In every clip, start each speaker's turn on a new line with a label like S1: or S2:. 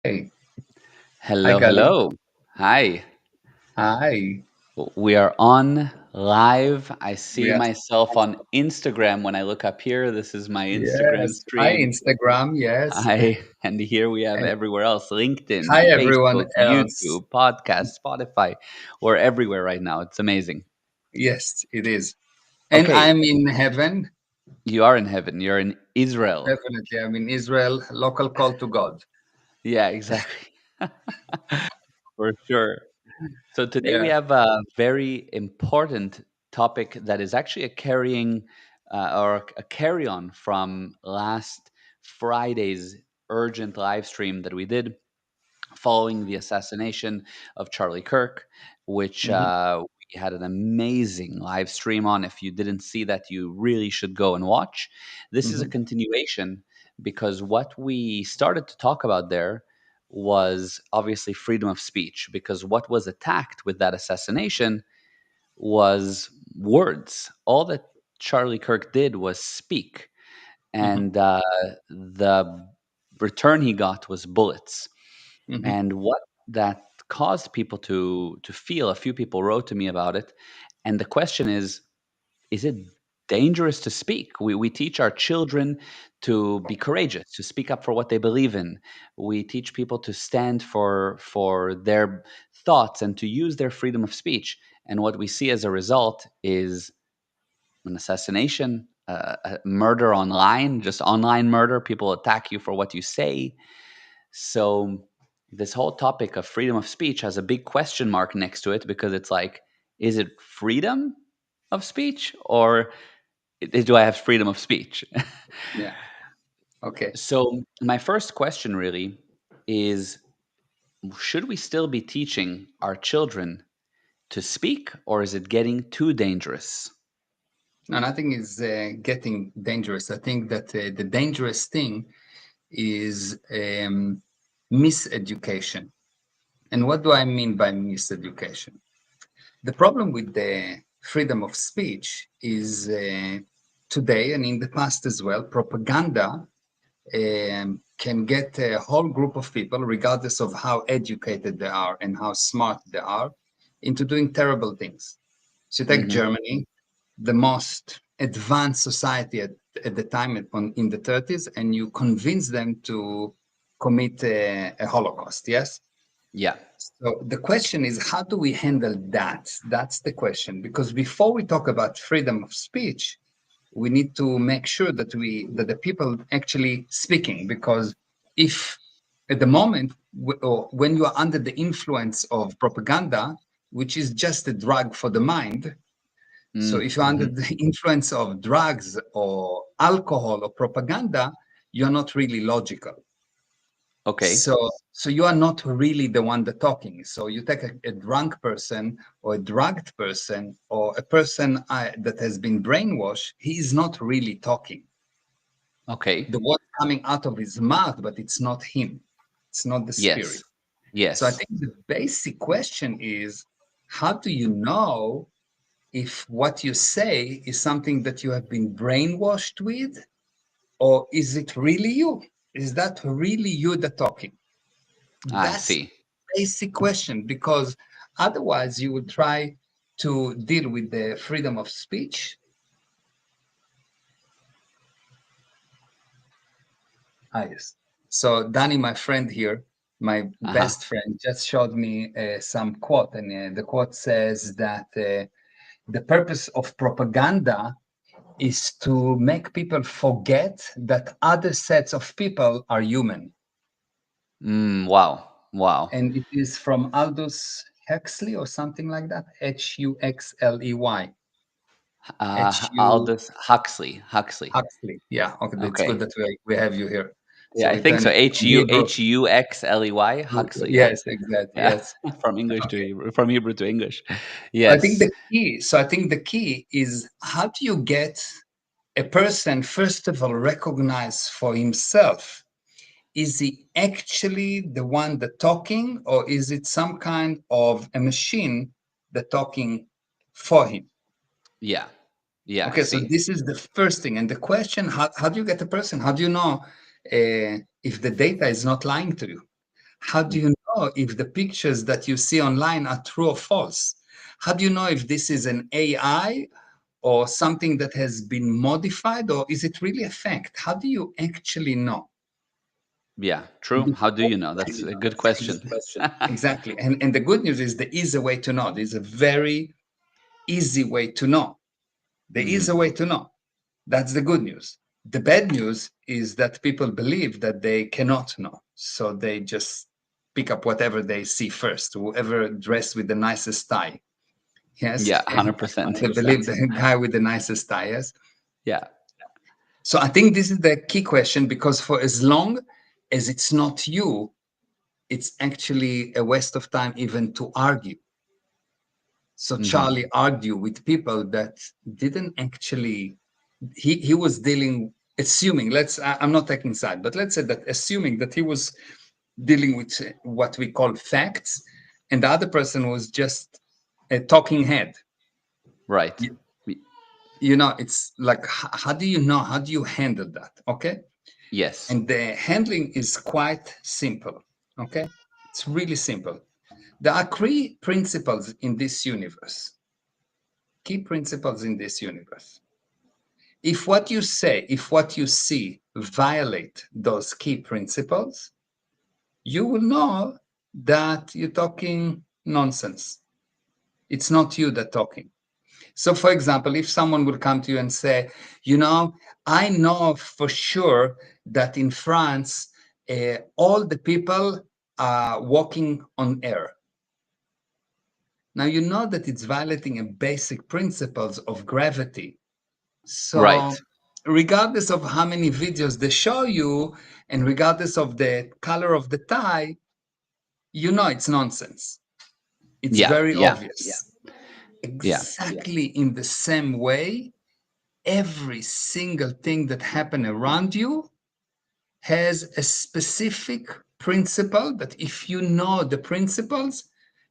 S1: Hey, hi,
S2: Hello,
S1: Gali.
S2: hello. Hi.
S1: Hi.
S2: We are on live. I see
S1: Yes.
S2: myself on Instagram when I look up here. This is my Instagram
S1: Yes. Hi,
S2: stream.
S1: Instagram. Yes.
S2: Hi. And here we have
S1: And
S2: everywhere else: LinkedIn,
S1: hi, everyone
S2: Facebook,
S1: else.
S2: YouTube, podcast, Spotify. We're everywhere right now. It's amazing.
S1: Yes, it is. And
S2: Okay,
S1: I'm in heaven.
S2: you are in heaven. You're in Israel.
S1: Definitely. I'm in Israel. Local call to God.
S2: Yeah, exactly. For sure. So today we
S1: Yeah.
S2: have a very important topic that is actually a carrying or a carry on from last Friday's urgent live stream that we did following the assassination of Charlie Kirk, which
S1: Hmm.
S2: we had an amazing live stream on. If you didn't see that, you really should go and watch. This is a
S1: Hmm.
S2: continuation because what we started to talk about there was obviously freedom of speech, because what was attacked with that assassination was words. All that Charlie Kirk did was speak,
S1: Hmm.
S2: and the return he got was bullets.
S1: Hmm.
S2: And what that caused people to feel, a few people wrote to me about it, and the question is it dangerous to speak? We teach our children to be courageous, to speak up for what they believe in. We teach people to stand for their thoughts and to use their freedom of speech. And what we see as a result is an assassination, a murder online, just online murder. People attack you for what you say. So this whole topic of freedom of speech has a big question mark next to it, because it's like, is it freedom of speech, or do I have freedom of speech?
S1: Yeah. Okay.
S2: So my first question really is, should we still be teaching our children to speak, or is it getting too dangerous?
S1: And I think it's getting dangerous. I think that the dangerous thing is miseducation. And what do I mean by miseducation? The problem with the freedom of speech is today and in the past as well, propaganda can get a whole group of people, regardless of how educated they are and how smart they are, into doing terrible things. So you take
S2: Hmm.
S1: Germany, the most advanced society at the time in the 30s, and you convince them to commit a Holocaust, yes?
S2: Yeah.
S1: So the question is, how do we handle that? That's the question. Because before we talk about freedom of speech, we need to make sure that the people actually speaking. Because if at the moment or when you are under the influence of propaganda, which is just a drug for the mind, so if you're under
S2: Mm-hmm.
S1: the influence of drugs or alcohol or propaganda, you're not really logical.
S2: Okay.
S1: So you are not really the one that talking. So you take a drunk person or a drugged person or a person that has been brainwashed, he is not really talking.
S2: Okay.
S1: The word coming out of his mouth, but it's not him. It's not the
S2: Yes.
S1: spirit. So I
S2: Yes.
S1: think the basic question is, how do you know if what you say is something that you have been brainwashed with, or is it really you? Is that really you that talking?
S2: I
S1: That's
S2: see.
S1: basic question, because otherwise you would try to deal with the freedom of speech. Yes. So Danny, my friend here, my
S2: Uh-huh.
S1: best friend, just showed me some quote, and the quote says that the purpose of propaganda is to make people forget that other sets of people are human.
S2: Wow. Wow.
S1: And it is from Aldous Huxley or something like that. Huxley. Hu
S2: Aldous Huxley. Huxley.
S1: Huxley. Yeah, okay, it's good
S2: Okay.
S1: that we have you here.
S2: Yeah,
S1: So
S2: I
S1: we
S2: think
S1: turn
S2: so.
S1: it
S2: H
S1: from
S2: U
S1: Hebrew
S2: H U X L E Y.
S1: to
S2: Huxley. Yeah.
S1: yes, exactly.
S2: Yeah.
S1: Yes.
S2: From English to
S1: Okay.
S2: Hebrew, from Hebrew to English.
S1: I think
S2: Yes.
S1: the key. So I think the key is, how do you get a person first of all recognize for himself? Is he actually the one that talking, or is it some kind of a machine that talking for him?
S2: Yeah. Yeah, I
S1: Okay, so
S2: see.
S1: this is the first thing. And the question, how do you get a person? How do you know if the data is not lying to you? How do you know if the pictures that you see online are true or false? How do you know if this is an AI or something that has been modified, or is it really a fact? How do you actually know?
S2: Yeah, true. How do you know? That's a good question.
S1: Exactly. And the good news is there is a way to know. There's a very easy way to know. There is a
S2: Hmm.
S1: way to know. That's the good news. The bad news is that people believe that they cannot know. So they just pick up whatever they see first, whoever dressed with the nicest tie. Yes.
S2: Yeah, 100%.
S1: They believe the guy with the nicest tie. Yes.
S2: Yeah.
S1: So I think this is the key question, because for as long as it's not you, it's actually a waste of time even to argue. So
S2: Hmm.
S1: Charlie argued with people that didn't actually, he was dealing, assuming, I'm not taking side, but let's say that assuming that he was dealing with what we call facts, and the other person was just a talking head.
S2: Right.
S1: You, you know, it's like, how do you know? How do you handle that? Okay.
S2: Yes.
S1: And the handling is quite simple. Okay. It's really simple. There are three principles in this universe, key principles in this universe. If what you say, if what you see violate those key principles, you will know that you're talking nonsense. It's not you that talking. So, for example, if someone will come to you and say, you know, I know for sure that in France, all the people are walking on air. Now, you know that it's violating a basic principles of gravity. So,
S2: Right.
S1: regardless of how many videos they show you, and regardless of the color of the tie, you know it's nonsense. It's
S2: Yeah.
S1: very
S2: Yeah.
S1: obvious.
S2: Yeah.
S1: Exactly in the same way, every single thing that happens around you has a specific principle that if you know the principles,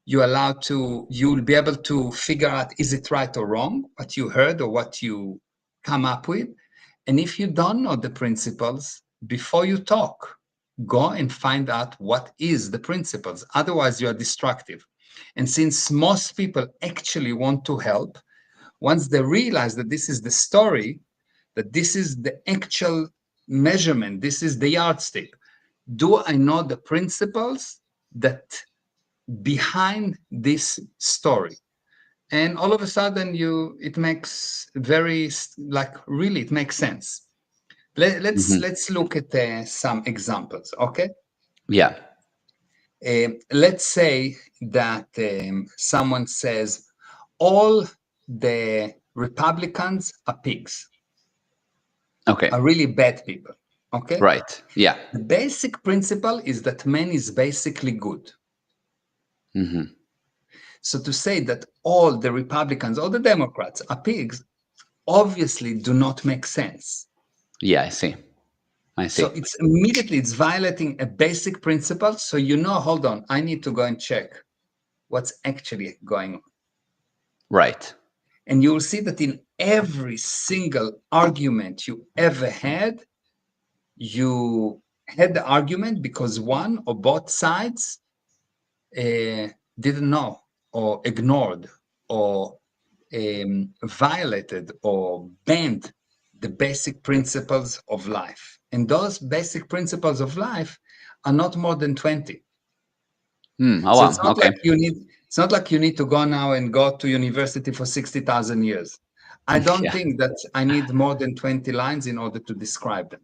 S1: you'll be able to figure out, is it right or wrong, what you heard or what you come up with. And if you don't know the principles, before you talk, go and find out what is the principles. Otherwise, you are destructive. And since most people actually want to help, once they realize that this is the story, that this is the actual measurement, this is the yardstick, do I know the principles that behind this story? And all of a sudden it makes like really it makes sense.
S2: Hmm.
S1: Let's look at some examples. Okay.
S2: Yeah.
S1: Let's say that someone says all the Republicans are pigs,
S2: Okay.
S1: are really bad people. Okay.
S2: Right. Yeah.
S1: The basic principle is that man is basically good.
S2: Hmm.
S1: So to say that all the Republicans, all the Democrats are pigs, obviously do not make sense.
S2: Yeah. I see. I
S1: So
S2: see.
S1: it's violating a basic principle. So you know, hold on, I need to go and check what's actually going on.
S2: Right.
S1: And you'll see that in every single argument you ever had, you had the argument because one or both sides didn't know or ignored or violated or banned the basic principles of life. And those basic principles of life are not more than 20.
S2: Oh
S1: So
S2: wow. Okay.
S1: it's not like you need to go now and go to university for 60,000 years. I don't
S2: Yeah.
S1: think that I need more than 20 lines in order to describe them.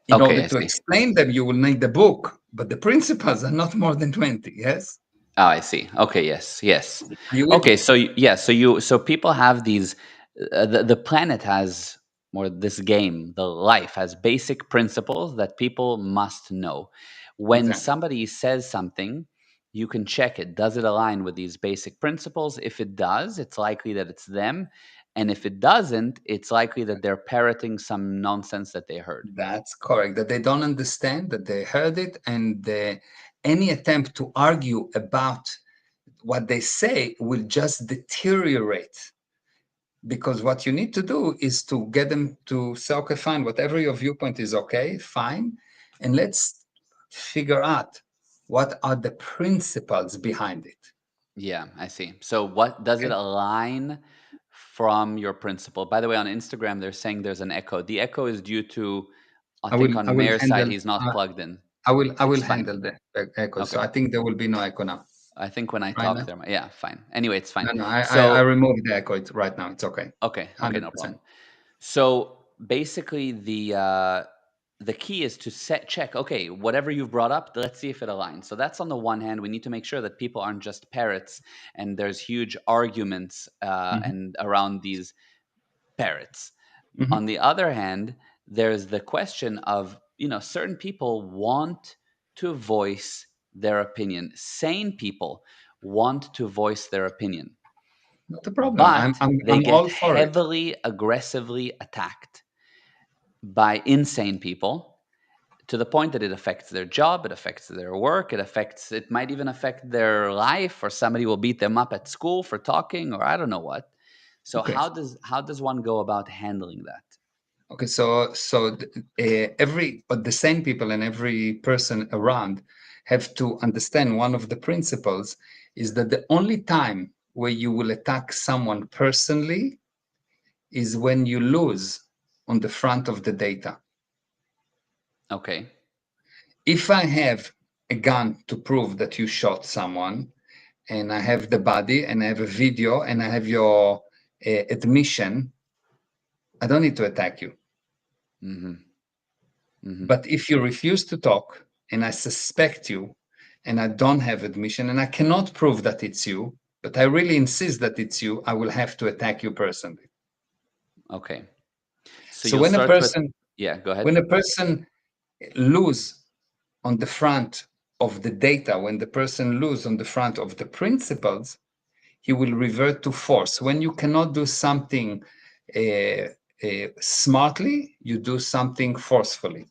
S1: In
S2: Okay.
S1: order
S2: I
S1: to
S2: see.
S1: explain them, you will need the book, but the principles are not more than 20. Yes?
S2: Oh, I see. Okay. Yes. Yes.
S1: Are you with
S2: Okay.
S1: me?
S2: So yeah. So people have these. The planet has, or this game, the life has basic principles that people must know. When
S1: Exactly.
S2: somebody says something, you can check it. Does it align with these basic principles? If it does, it's likely that it's them. And if it doesn't, it's likely that they're parroting some nonsense that they heard.
S1: That's correct. That they don't understand, that they heard it, and any attempt to argue about what they say will just deteriorate. Because what you need to do is to get them to say, okay, fine, whatever your viewpoint is okay, fine. And let's figure out what are the principles behind it.
S2: Yeah, I see. So what does it
S1: Okay.
S2: align from your principle? By the way, on Instagram, they're saying there's an echo. The echo is due to, I think
S1: I
S2: on
S1: will
S2: Meir's side,
S1: handle
S2: he's not plugged in.
S1: I will
S2: It's fine.
S1: handle the echo. So
S2: Okay.
S1: I think there will be no echo now.
S2: I think when I
S1: Right
S2: talk
S1: now?
S2: there, yeah, fine. Anyway, it's fine.
S1: No, I
S2: So,
S1: removed the echo right now. It's okay.
S2: okay, okay, no
S1: 100%.
S2: problem. So basically, the key is to set check. Okay, whatever you've brought up, let's see if it aligns. So that's on the one hand. We need to make sure that people aren't just parrots, and there's huge arguments
S1: Hmm.
S2: and around these parrots. On
S1: Hmm.
S2: the other hand, there's the question of, certain people want to voice their opinion. Sane people want to voice their opinion,
S1: Not a problem.
S2: but they
S1: I'm
S2: get
S1: all for it.
S2: heavily, aggressively attacked by insane people to the point that it affects their job, it affects their work, it might even affect their life, or somebody will beat them up at school for talking, or I don't know what. So
S1: Okay.
S2: how does one go about handling that?
S1: Okay. Every but the same people and every person around have to understand one of the principles is that the only time where you will attack someone personally is when you lose on the front of the data.
S2: Okay.
S1: If I have a gun to prove that you shot someone, and I have the body, and I have a video, and I have your admission, I don't need to attack you.
S2: Mhm. Mhm.
S1: But if you refuse to talk, and I suspect you, and I don't have admission, and I cannot prove that it's you, but I really insist that it's you, I will have to attack you personally.
S2: Okay. So
S1: So
S2: you'll start to yeah, go ahead.
S1: when a person lose on the front of the data, when the person lose on the front of the principles, he will revert to force. When you cannot do something smartly, you do something forcefully.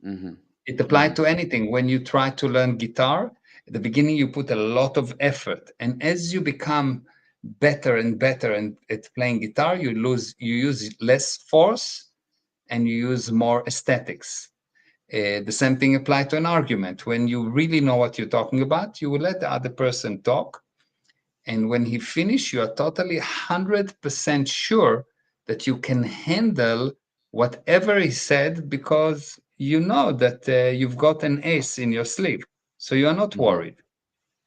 S2: Mhm.
S1: It applies
S2: Mhm.
S1: to anything. When you try to learn guitar, at the beginning you put a lot of effort, and as you become better and better at playing guitar, you use less force and you use more aesthetics. The same thing applies to an argument. When you really know what you're talking about, you will let the other person talk. And when he finish, you are totally 100% sure that you can handle whatever he said because you know that you've got an ace in your sleeve. So you are not
S2: Mhm.
S1: worried.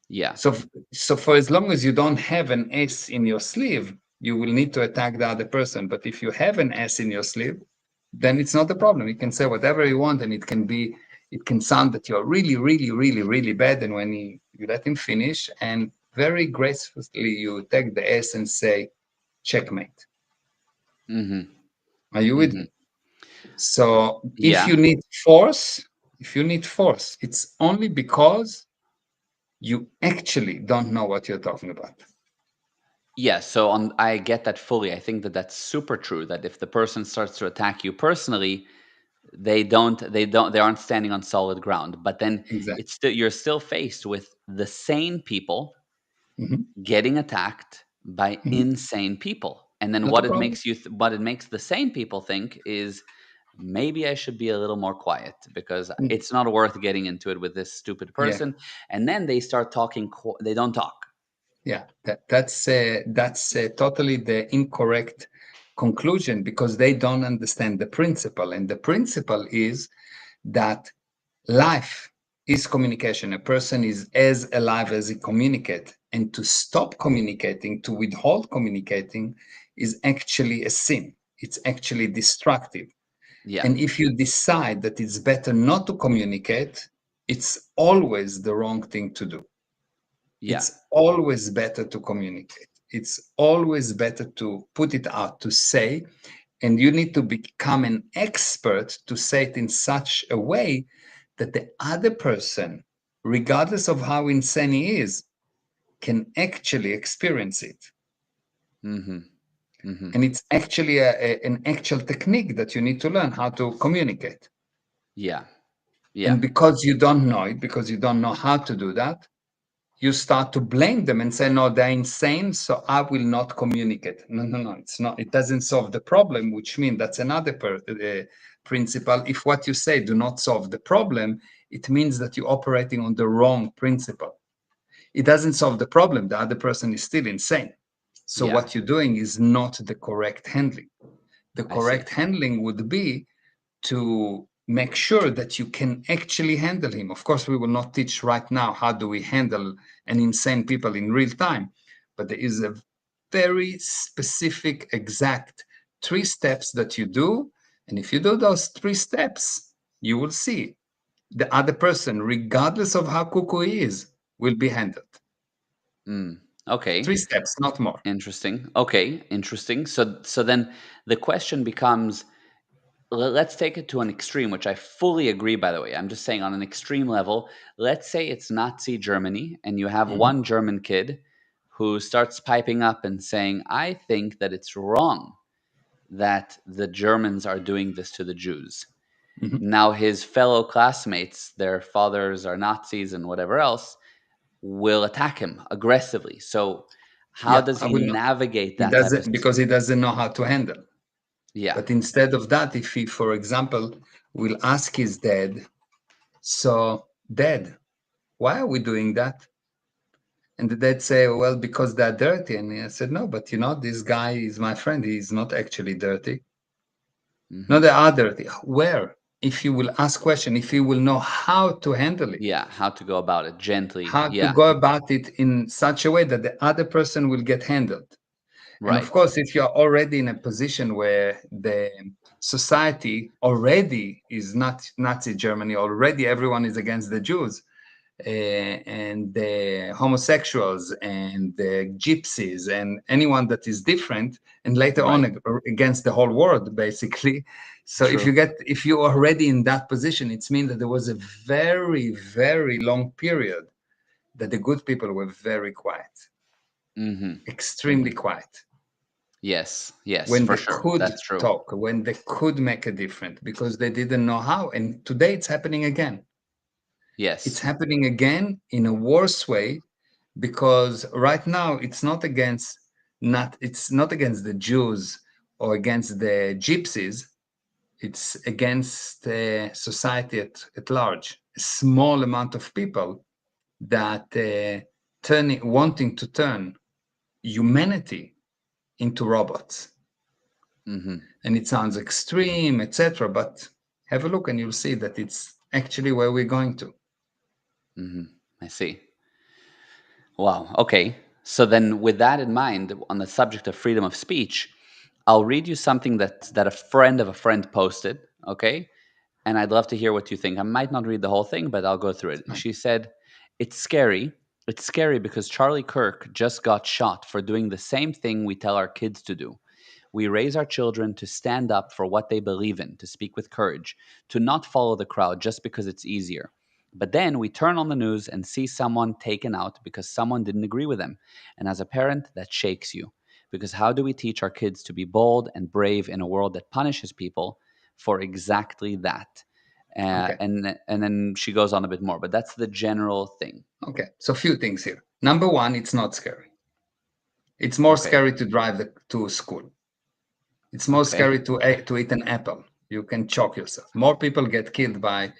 S2: Yeah.
S1: So, so for as long as you don't have an ace in your sleeve, you will need to attack the other person. But if you have an ace in your sleeve, then it's not a problem. You can say whatever you want, and it can sound that you're really, really, really, really bad. And when you let him finish, and very gracefully you take the ace and say, checkmate.
S2: Mhm.
S1: Are you with
S2: Mhm.
S1: me? So
S2: Yeah.
S1: if you need force, it's only because you actually don't know what you're talking about.
S2: Yeah, so I get that fully. I think that that's super true, that if the person starts to attack you personally, they aren't standing on solid ground. But then
S1: Exactly.
S2: it's still you're still faced with the sane people
S1: Mhm.
S2: getting attacked by
S1: Mhm.
S2: insane people. And then
S1: Not a problem.
S2: what it makes the sane people think is, maybe I should be a little more quiet because
S1: Mm.
S2: it's not worth getting into it with this stupid
S1: Yeah,
S2: person. And then they start talking, they don't talk.
S1: yeah. That's totally the incorrect conclusion because they don't understand the principle, and the principle is that life is communication. A person is as alive as he communicates, and to stop communicating, to withhold communicating, is actually a sin. It's actually destructive.
S2: Yeah,
S1: And if you decide that it's better not to communicate, it's always the wrong thing to do.
S2: yeah,
S1: It's always better to communicate. It's always better to put it out, to say, and you need to become an expert to say it in such a way that the other person, regardless of how insane he is, can actually experience it.
S2: mm-hmm, mm-hmm,
S1: And it's actually an actual technique that you need to learn how to communicate.
S2: yeah, yeah,
S1: And because you don't know it, because you don't know how to do that, you start to blame them and say, no, they're insane, so I will not communicate. No, no, no, it's not. It doesn't solve the problem, which means that's another principle. If what you say do not solve the problem, it means that you're operating on the wrong principle. It doesn't solve the problem. The other person is still insane. So
S2: Yeah,
S1: what you're doing is not the correct handling. The
S2: I see.
S1: correct handling would be to make sure that you can actually handle him. Of course, we will not teach right now how do we handle an insane people in real time, but there is a very specific, exact 3 steps that you do. And if you do those 3 steps, you will see the other person, regardless of how cuckoo he is, will be handled.
S2: Mm.
S1: Three
S2: Okay.
S1: steps, not more.
S2: Interesting. Okay, interesting. So then the question becomes, let's take it to an extreme, which I fully agree, by the way. I'm just saying on an extreme level, let's say it's Nazi Germany and you have
S1: Mhm,
S2: one German kid who starts piping up and saying, I think that it's wrong that the Germans are doing this to the Jews.
S1: mhm.
S2: Now, his fellow classmates, their fathers are Nazis and whatever else, will attack him aggressively. So, how
S1: Yeah,
S2: does
S1: I
S2: he
S1: will not.
S2: navigate
S1: He
S2: that type of
S1: doesn't because he doesn't know how to handle.
S2: Yeah.
S1: But instead of that, if he, for example, will ask his dad, so, Dad, why are we doing that? And the dad say, well, because they're dirty. And I said, no, but this guy is my friend. He's not actually dirty. No,
S2: Hmm.
S1: they are dirty. Where? If you will ask question, if you will know how to handle it,
S2: Yeah, how to go about it gently.
S1: how to
S2: Yeah,
S1: go about it in such a way that the other person will get handled. And of
S2: right.
S1: course, if you're already in a position where the society already is not Nazi Germany, already everyone is against the Jews, and the homosexuals and the gypsies and anyone that is different, and later on
S2: Right.
S1: against the whole world, basically. So
S2: True.
S1: if you're already in that position, it means that there was a very, very long period that the good people were very quiet,
S2: Hmm.
S1: extremely
S2: Hmm.
S1: quiet,
S2: Yes, yes,
S1: when
S2: for
S1: they
S2: sure.
S1: could
S2: That's true.
S1: talk, when they could make a difference, because they didn't know how. And today it's happening again. It's
S2: Yes.
S1: happening again in a worse way, because right now it's not against the Jews or against the gypsies. It's against society at large. A small amount of people that wanting to turn humanity into robots.
S2: Hmm.
S1: And it sounds extreme, etc. But have a look and you'll see that it's actually where we're going to.
S2: Hmm. I see. Wow. Okay. So then, with that in mind, on the subject of freedom of speech, I'll read you something that a friend of a friend posted. Okay, and I'd love to hear what you think. I might not read the whole thing, but I'll go through it.
S1: Fine.
S2: She said, "It's scary. It's scary because Charlie Kirk just got shot for doing the same thing we tell our kids to do. We raise our children to stand up for what they believe in, to speak with courage, to not follow the crowd just because it's easier. But then we turn on the news and see someone taken out because someone didn't agree with them. And as a parent, that shakes you. Because how do we teach our kids to be bold and brave in a world that punishes people for exactly that?"
S1: Okay.
S2: And then she goes on a bit more, but that's the general thing.
S1: Okay. So a few things here. Number one, it's not scary. It's more
S2: Okay.
S1: scary to drive to school. It's more
S2: Okay.
S1: scary to eat an apple. You can choke yourself. More people get killed by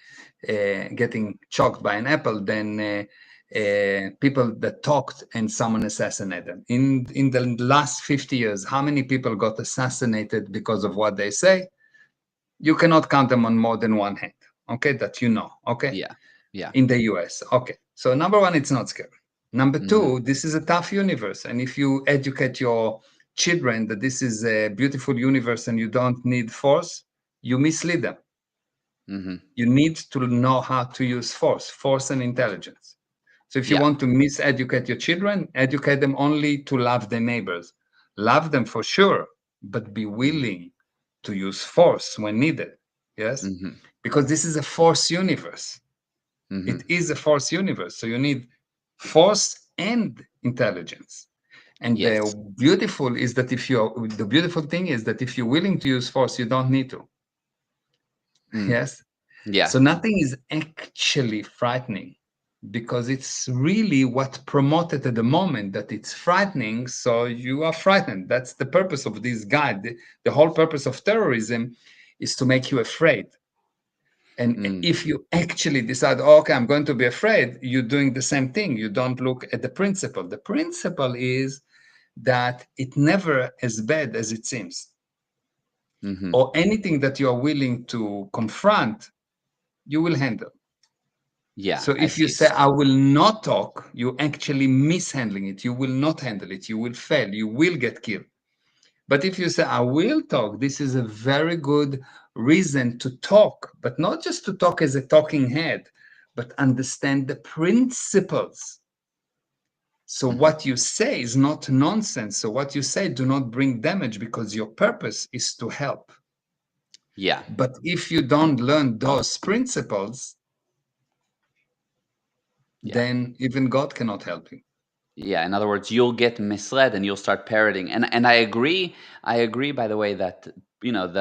S1: getting choked by an apple than people that talked and someone assassinated them. In the last 50 years, how many people got assassinated because of what they say? You cannot count them on more than one hand. Okay, that you know. Okay,
S2: Yeah. Yeah.
S1: in the US. Okay, so number one, it's not scary. Number
S2: Hmm.
S1: two, this is a tough universe. And if you educate your children that this is a beautiful universe and you don't need force, you mislead them.
S2: Hmm.
S1: You need to know how to use force and intelligence. So if you
S2: Yeah.
S1: want to miseducate your children, educate them only to love their neighbors. Love them for sure, but be
S2: Hmm.
S1: willing to use force when needed. Yes?
S2: Hmm.
S1: Because this is a force universe.
S2: Hmm.
S1: It is a force universe. So you need force and intelligence. And
S2: Yes.
S1: the beautiful thing is that if you're willing to use force, you don't need to.
S2: Mm.
S1: Yes.
S2: Yeah.
S1: So nothing is actually frightening, because it's really what promoted at the moment that it's frightening. So you are frightened. That's the purpose of this guide. The whole purpose of terrorism is to make you afraid. And
S2: Mm.
S1: if you actually decide, "Oh, okay, I'm going to be afraid," you're doing the same thing. You don't look at the principle. The principle is that it never as bad as it seems,
S2: Hmm.
S1: or anything that you are willing to confront, you will handle.
S2: Yeah,
S1: So
S2: I
S1: if you
S2: see.
S1: say, "I will not talk," you actually mishandling it. You will not handle it. You will fail. You will get killed. But if you say, "I will talk," this is a very good reason to talk, but not just to talk as a talking head, but understand the principles. So
S2: Hmm.
S1: what you say is not nonsense. So what you say do not bring damage because your purpose is to help.
S2: Yeah,
S1: But if you don't learn those principles,
S2: yeah.
S1: then even God cannot help you.
S2: Yeah, in other words, you'll get misled and you'll start parroting. And I agree. I agree. By the way, that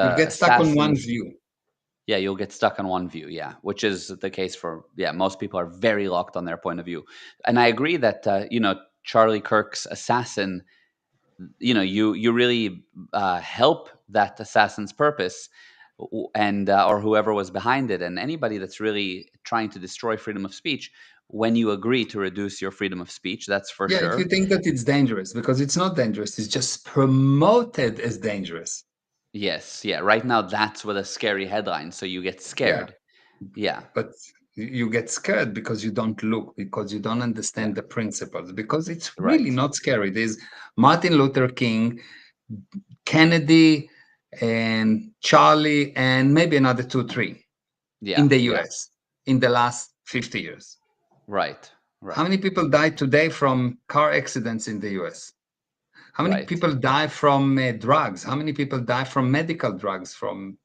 S1: You'll
S2: the
S1: get stuck on one
S2: assassins.
S1: view.
S2: Yeah, you'll get stuck on one view. Yeah, which is the case for most people are very locked on their point of view. And I agree that Charlie Kirk's assassin. You really help that assassin's purpose, and or whoever was behind it, and anybody that's really trying to destroy freedom of speech. When you agree to reduce your freedom of speech, that's for
S1: Yeah, if you
S2: sure.
S1: think that it's dangerous, because it's not dangerous, it's just promoted as dangerous.
S2: Yes, yeah. Right now, that's with a scary headline, so you get
S1: Yeah,
S2: scared. Yeah,
S1: but you get scared because you don't look, because you don't
S2: yeah,
S1: understand the principles, because it's really
S2: right.
S1: not scary. There's Martin Luther King, Kennedy, and Charlie, and maybe another two, three
S2: Yeah,
S1: in the
S2: yeah,
S1: US in the last 50 years.
S2: right,
S1: How
S2: right,
S1: many people die today from car accidents in the US? How many
S2: right.
S1: people die from drugs? How many people die from medical drugs, from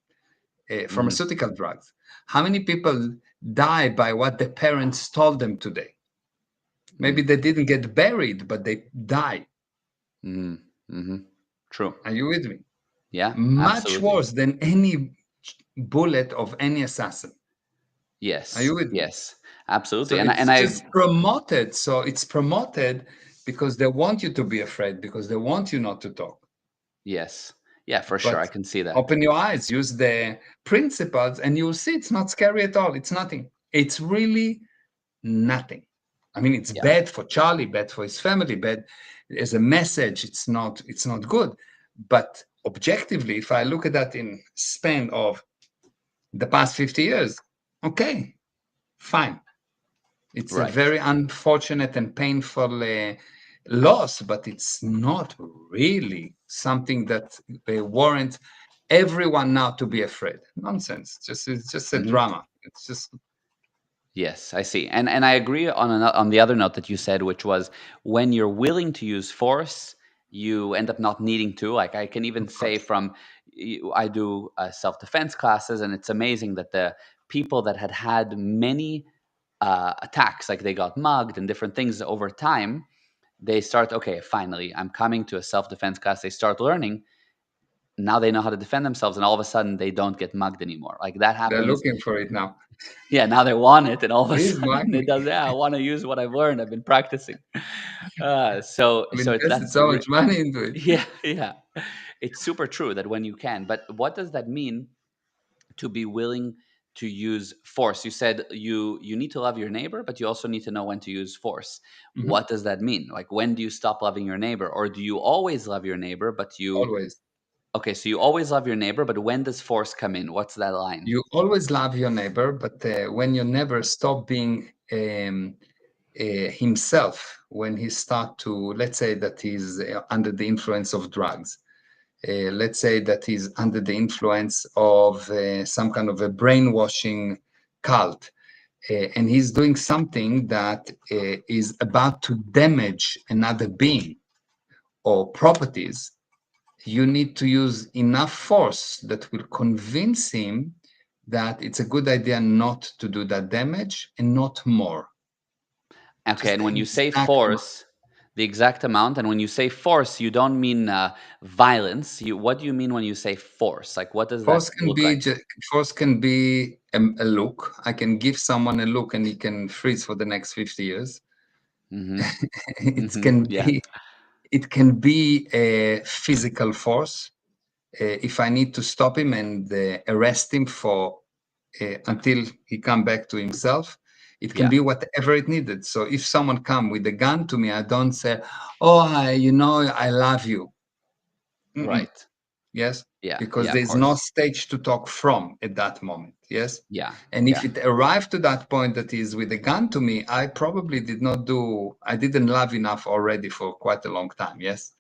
S2: Hmm.
S1: pharmaceutical drugs? How many people die by what the parents told them today? Maybe
S2: Mm.
S1: they didn't get buried, but they die.
S2: Hmm. Hmm. True.
S1: Are you with me?
S2: Yeah,
S1: Much
S2: absolutely.
S1: worse than any bullet of any assassin. Are
S2: Yes,
S1: you with me?
S2: yes,
S1: So
S2: absolutely. And
S1: it's
S2: I
S1: just promoted. So it's promoted because they want you to be afraid, because they want you not to talk.
S2: yes, yeah, for sure.
S1: But
S2: I can see that.
S1: open your eyes, use the principles, and you'll see it's not scary at all. It's nothing. It's really nothing. I mean, it's
S2: Yeah.
S1: bad for Charlie, bad for his family, bad as a message. It's not good. But objectively, if I look at that in span of the past 50 years, okay, fine. It's a
S2: Right.
S1: very unfortunate and painful loss, but it's not really something that warrants everyone now to be afraid. Nonsense. It's just a
S2: Hmm.
S1: drama. It's just
S2: Yes, I see. And I agree on on the other note that you said, which was when you're willing to use force, you end up not needing to. Like I can even
S1: of
S2: say
S1: course.
S2: from I do self defense classes, and it's amazing that the people that had many attacks, like they got mugged and different things over time, they start, okay, finally, I'm coming to a self defense class. They start learning. Now they know how to defend themselves, and all of a sudden they don't get mugged anymore. Like that
S1: They're
S2: happens.
S1: looking for it now.
S2: Yeah, now they want it, and all of a
S1: Please
S2: sudden
S1: mind
S2: it
S1: me.
S2: does. Yeah, I want to use what I've learned. I've been practicing. So
S1: I've
S2: so
S1: invested
S2: that's
S1: so much money into it.
S2: yeah, yeah. It's super true that when you can, but what does that mean to be willing to use force? You said you need to love your neighbor, but you also need to know when to use force.
S1: Mhm.
S2: What does that mean? Like when do you stop loving your neighbor, or do you always love your neighbor? But you
S1: Always.
S2: okay, so you always love your neighbor, but when does force come in? What's that line?
S1: You always love your neighbor, but when your neighbor stop being himself, when he start to, let's say that he's under the influence of drugs, let's say that he's under the influence of some kind of a brainwashing cult, and he's doing something that is about to damage another being or properties, you need to use enough force that will convince him that it's a good idea not to do that damage and not more.
S2: Okay,
S1: Just
S2: and
S1: the
S2: when you say
S1: exact amount.
S2: force, the exact amount, and when you say force, you don't mean violence. What do you mean when you say force? Like, what does
S1: Force
S2: that
S1: can
S2: look
S1: be
S2: like?
S1: ju- force can be a look. I can give someone a look and he can freeze for the next 50 years.
S2: Mm-hmm.
S1: it
S2: Mm-hmm.
S1: can
S2: Yeah.
S1: be it can be a physical force. If I need to stop him and arrest him for until he come back to himself. It can
S2: Yeah.
S1: be whatever it needed. So if someone come with a gun to me, I don't say, "Oh, I love you." Mm-mm.
S2: Right.
S1: Yes,
S2: Yeah.
S1: because
S2: Yeah. Of
S1: there's no
S2: course.
S1: stage to talk from at that moment. Yes,
S2: Yeah.
S1: and if
S2: Yeah.
S1: it arrived to that point that is with a gun to me, I probably I didn't love enough already for quite a long time. Yes,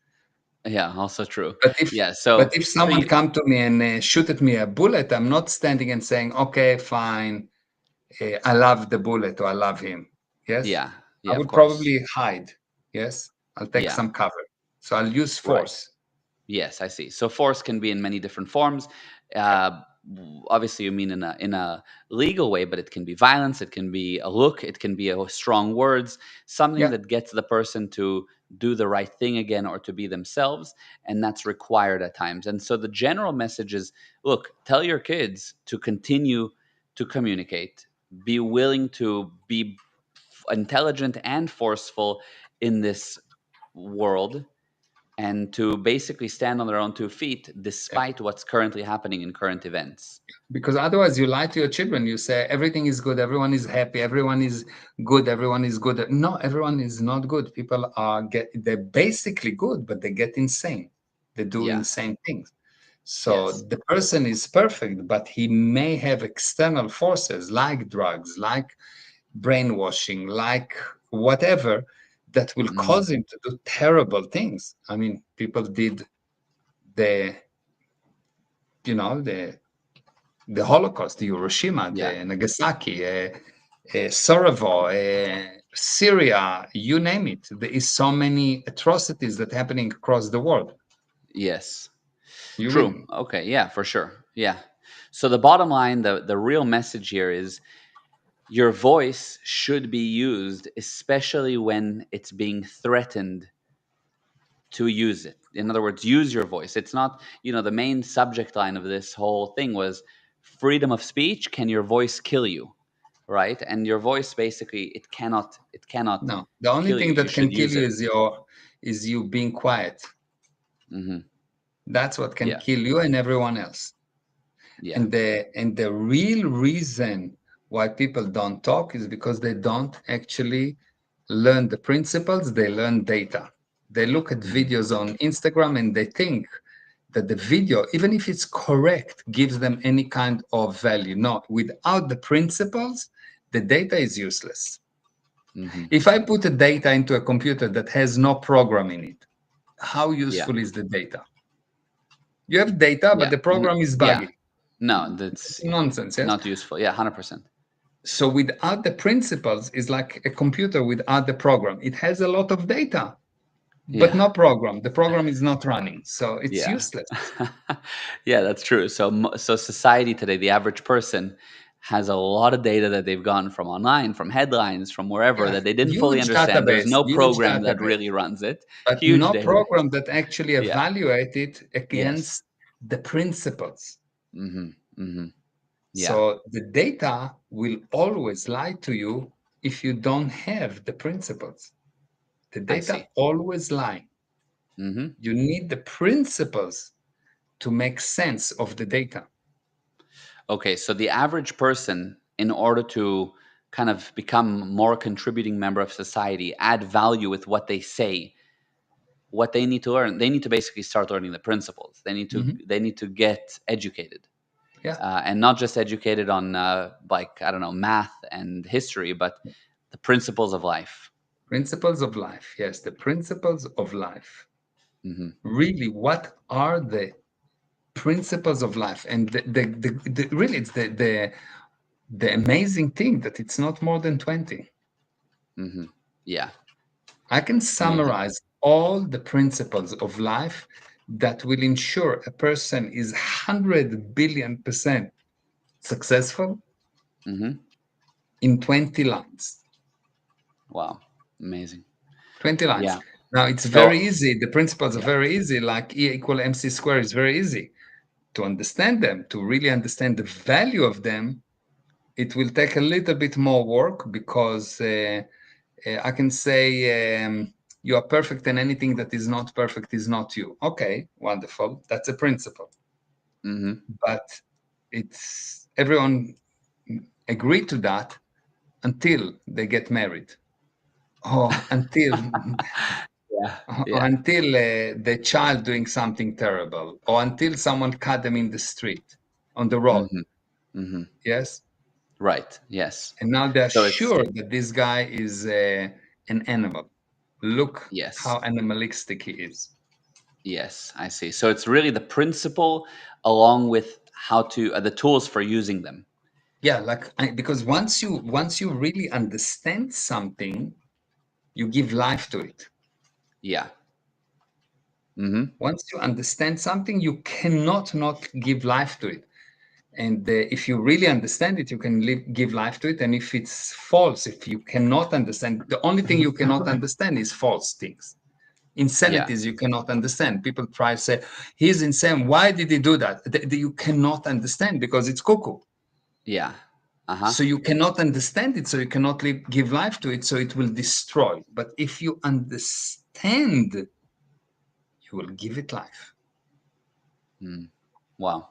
S2: Yeah. Also true.
S1: but if
S2: Yeah.
S1: but
S2: So
S1: if
S2: so
S1: someone
S2: you.
S1: come to me and shoot at me a bullet, I'm not standing and saying, "Okay, fine, I love the bullet or I love him." Yes,
S2: Yeah.
S1: I
S2: Yeah. Of
S1: would
S2: course.
S1: probably hide. Yes, I'll take
S2: Yeah.
S1: some cover. So I'll use
S2: Right.
S1: force.
S2: Yes, I see. So force can be in many different forms.
S1: Yeah,
S2: Obviously, you mean in a legal way, but it can be violence. It can be a look. It can be a strong words. Something
S1: yeah,
S2: that gets the person to do the right thing again or to be themselves, and that's required at times. And so the general message is: look, tell your kids to continue to communicate. Be willing to be intelligent and forceful in this world, and to basically stand on their own 2 feet
S1: yeah.
S2: despite what's currently happening in current events.
S1: Because otherwise you lie to your children. You say everything is good, everyone is happy, everyone is good, everyone is good. No, everyone is not good. People they're basically good, but they get insane. They do
S2: Yeah.
S1: insane things. So
S2: Yes.
S1: the person is perfect, but he may have external forces like drugs, like brainwashing, like whatever, that will
S2: Hmm.
S1: cause him to do terrible things. I mean, people did the the Holocaust, the Hiroshima,
S2: Yeah.
S1: the Nagasaki, Sarajevo, Syria, you name it. There is so many atrocities that happening across the world.
S2: Yes.
S1: You with
S2: True.
S1: me?
S2: Okay. Yeah, for sure. Yeah. So the bottom line, the real message here is your voice should be used, especially when it's being threatened to use it. In other words, use your voice. It's not, the main subject line of this whole thing was freedom of speech. Can your voice kill you? Right? And your voice basically, it cannot
S1: No. The only
S2: kill you.
S1: thing
S2: You
S1: that can
S2: should
S1: kill
S2: use
S1: you
S2: it.
S1: is you being quiet.
S2: Hmm.
S1: That's what can
S2: Yeah.
S1: kill you and everyone else.
S2: Yeah.
S1: And the real reason why people don't talk is because they don't actually learn the principles, they learn data. They look at
S2: Hmm.
S1: videos on Instagram and they think that the video, even if it's correct, gives them any kind of value. No, without the principles, the data is useless.
S2: Hmm.
S1: If I put a data into a computer that has no program in it, how
S2: Yeah.
S1: useful is the data? You have data, but
S2: Yeah.
S1: the program is
S2: Yeah.
S1: buggy.
S2: No,
S1: It's
S2: that's
S1: nonsense, yes?
S2: not useful. Yeah, 100%.
S1: So without the principles, is like a computer without the program. It has a lot of data, but
S2: Yeah.
S1: no program. The program is not running, so it's
S2: Yeah.
S1: useless.
S2: Yeah, that's true. So society today, the average person has a lot of data that they've gotten from online, from headlines, from wherever,
S1: Yeah,
S2: that they didn't fully understand. There's no
S1: huge
S2: program that
S1: database,
S2: really runs it.
S1: but
S2: Huge
S1: no
S2: database.
S1: program that actually
S2: Yeah.
S1: evaluate it
S2: Yes.
S1: against the principles.
S2: Mhm. Mhm. Yeah.
S1: So the data will always lie to you if you don't have the principles. The
S2: I
S1: data
S2: see.
S1: always lie.
S2: Mhm.
S1: You need the principles to make sense of the data.
S2: Okay, so the average person, in order to kind of become more contributing member of society, add value with what they say, what they need to learn, they need to basically start learning the principles.
S1: Mhm.
S2: They need to get educated,
S1: Yeah,
S2: and not just educated on like, I don't know, math and history, but the principles of life.
S1: principles of life. Yes, the principles of life.
S2: Hmm.
S1: Really, what are the principles of life? And really, it's the amazing thing that it's not more than 20.
S2: Hmm. Yeah,
S1: I can
S2: amazing.
S1: summarize all the principles of life that will ensure a person is 100 billion% successful
S2: Hmm.
S1: in 20 lines.
S2: Wow, amazing.
S1: 20 lines.
S2: Yeah.
S1: Now, it's very
S2: So
S1: easy. The principles are
S2: yeah.
S1: very easy, like E equal MC squared is very easy. To understand them, to really understand the value of them, it will take a little bit more work because I can say you are perfect and anything that is not perfect is not you. Okay, wonderful. That's a principle.
S2: Hmm.
S1: But it's everyone. agree to that until they get married, or
S2: Yeah. Yeah.
S1: until the child doing something terrible, or until someone cut them in the street, on the road.
S2: Hmm. Hmm.
S1: Yes,
S2: Right. Yes.
S1: and now they're
S2: So it's
S1: sure that this guy is an animal. Look
S2: yes.
S1: how animalistic he is.
S2: Yes, I see. So it's really the principle along with how to the tools for using them.
S1: Yeah, because once you really understand something, you give life to it.
S2: Yeah. Hmm.
S1: Once you understand something, you cannot not give life to it. And if you really understand it, you can give life to it. And if it's false, if you cannot understand, the only thing you cannot understand is false things.
S2: Yeah.
S1: Insanities you cannot understand. People try to say, he's insane. Why did he do that? You cannot understand because it's cuckoo.
S2: Yeah. Uh-huh.
S1: So you cannot understand it, so you cannot give life to it, so it will destroy. But if you understand, you will give it life.
S2: Mm. Wow.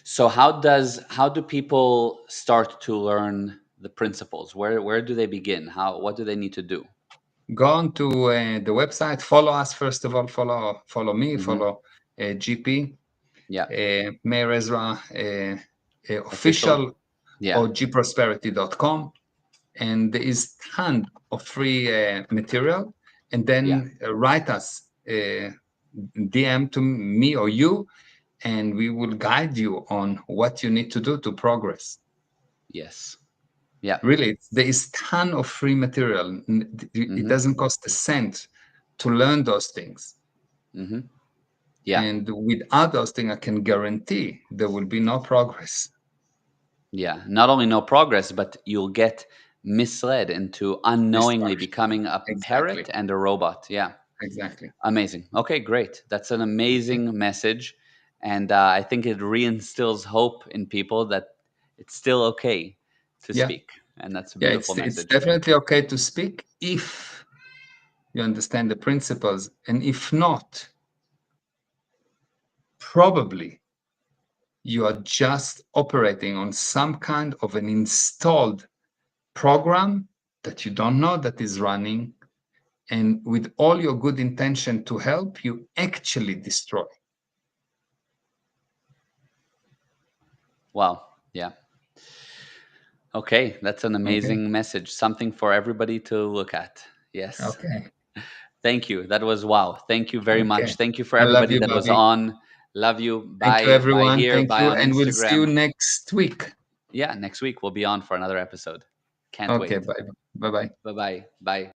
S2: So how do people start to learn the principles? Where do they begin? How what do they need to do?
S1: Go on to the website, follow us first of all, follow me,
S2: Hmm.
S1: follow GP,
S2: Yeah.
S1: Meir Ezra
S2: Official.
S1: official,
S2: Yeah.
S1: or gprosperity.com. And there is ton of free material. And
S2: Yeah.
S1: then write us, DM to me or you, and we will guide you on what you need to do to progress.
S2: Yes. Yeah.
S1: Really, there is ton of free material. It
S2: Hmm.
S1: doesn't cost a cent to learn those things.
S2: Hmm. Yeah.
S1: And without those things, I can guarantee there will be no progress.
S2: Yeah. Not only no progress, but you'll get misled into unknowingly
S1: Destruction.
S2: becoming a
S1: Exactly.
S2: parrot and a robot. Yeah.
S1: Exactly.
S2: Amazing. Okay, great. That's an
S1: Okay.
S2: amazing message. And I think it reinstills hope in people that it's still okay to
S1: Yeah.
S2: speak. And that's a
S1: Yeah.
S2: beautiful
S1: It's
S2: message.
S1: definitely okay to speak if you understand the principles. And if not, probably you are just operating on some kind of an installed program that you don't know that is running. And with all your good intention to help, you actually destroy.
S2: Wow. Yeah. Okay, that's an
S1: Okay.
S2: amazing message. Something for everybody to look at. Yes.
S1: Okay.
S2: Thank you. That was wow. Thank you very
S1: Okay.
S2: much. Thank you for
S1: I love
S2: everybody
S1: you,
S2: that was
S1: Bobby.
S2: on. Love you.
S1: Thank you,
S2: Bye. Bye
S1: everyone.
S2: here.
S1: Thank
S2: Bye
S1: you.
S2: on
S1: And we'll see you
S2: Instagram.
S1: next week.
S2: Yeah, next week we'll be on for another episode. Can't
S1: Okay.
S2: wait.
S1: Bye. Bye bye.
S2: Bye bye. Bye.